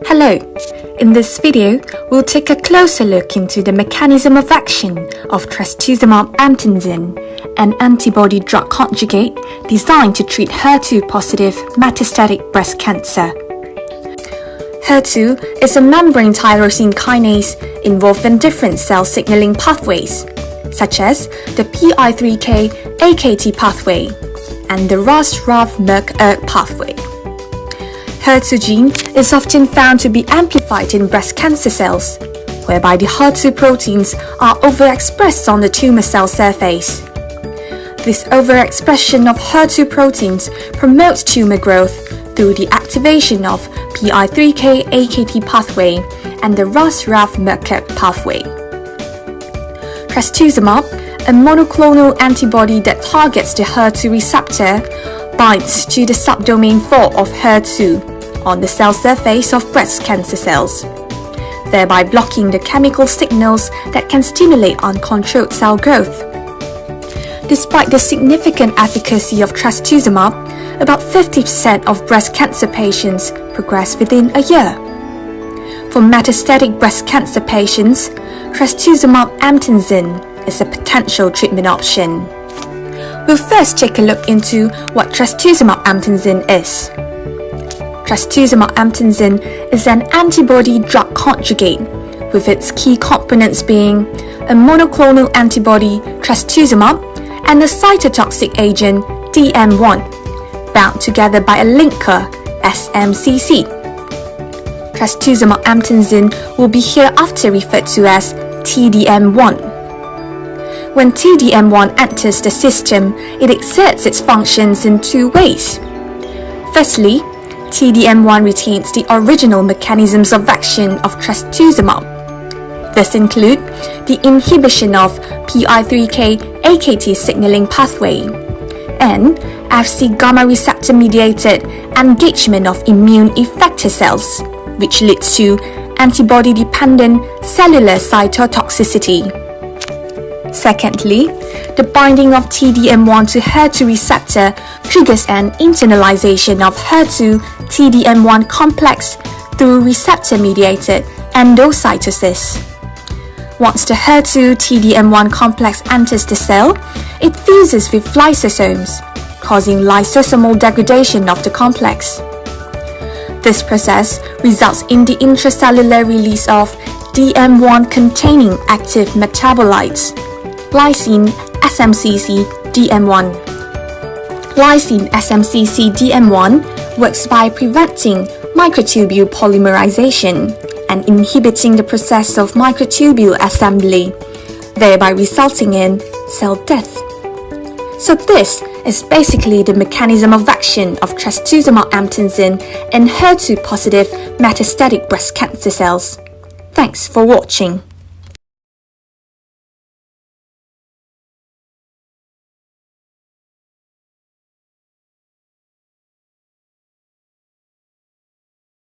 Hello! In this video, we'll take a closer look into the mechanism of action of Trastuzumab Emtansine, an antibody-drug conjugate designed to treat HER2-positive metastatic breast cancer. HER2 is a membrane tyrosine kinase involved in different cell signaling pathways, such as the PI3K/AKT pathway and the Ras/Raf/Merc/ERK pathway. HER2 gene is often found to be amplified in breast cancer cells, whereby the HER2 proteins are overexpressed on the tumor cell surface. This overexpression of HER2 proteins promotes tumor growth through the activation of PI3K/AKT pathway and the Ras/Raf/Merc/ERK pathway. Trastuzumab, a monoclonal antibody that targets the HER2 receptor, binds to the subdomain 4 of HER2 on the cell surface of breast cancer cells, thereby blocking the chemical signals that can stimulate uncontrolled cell growth. Despite the significant efficacy of trastuzumab, about 50% of breast cancer patients progress within a year. For metastatic breast cancer patients, Trastuzumab Emtansine is a potential treatment option. We'll first take a look into what Trastuzumab Emtansine is. Trastuzumab Emtansine is an antibody-drug conjugate, with its key components being a monoclonal antibody, trastuzumab, and a cytotoxic agent, DM1, bound together by a linker, SMCC. Trastuzumab Emtansine will be hereafter referred to as TDM1. When TDM1 enters the system, it exerts its functions in two ways. Firstly, TDM1 retains the original mechanisms of action of trastuzumab. These include the inhibition of PI3K/AKT signaling pathway and Fc gamma receptor-mediated engagement of immune effector cells, which leads to antibody-dependent cellular cytotoxicity. Secondly, the binding of TDM1 to HER2 receptor triggers an internalization of HER2 TDM1 complex through receptor-mediated endocytosis. Once the HER2 TDM1 complex enters the cell, it fuses with lysosomes, causing lysosomal degradation of the complex. This process results in the intracellular release of DM1-containing active metabolites, lysine SMCC DM1. Lysine SMCC DM1 works by preventing microtubule polymerization and inhibiting the process of microtubule assembly, thereby resulting in cell death. So this is basically the mechanism of action of Trastuzumab Emtansine in HER2-positive metastatic breast cancer cells. Thanks for watching.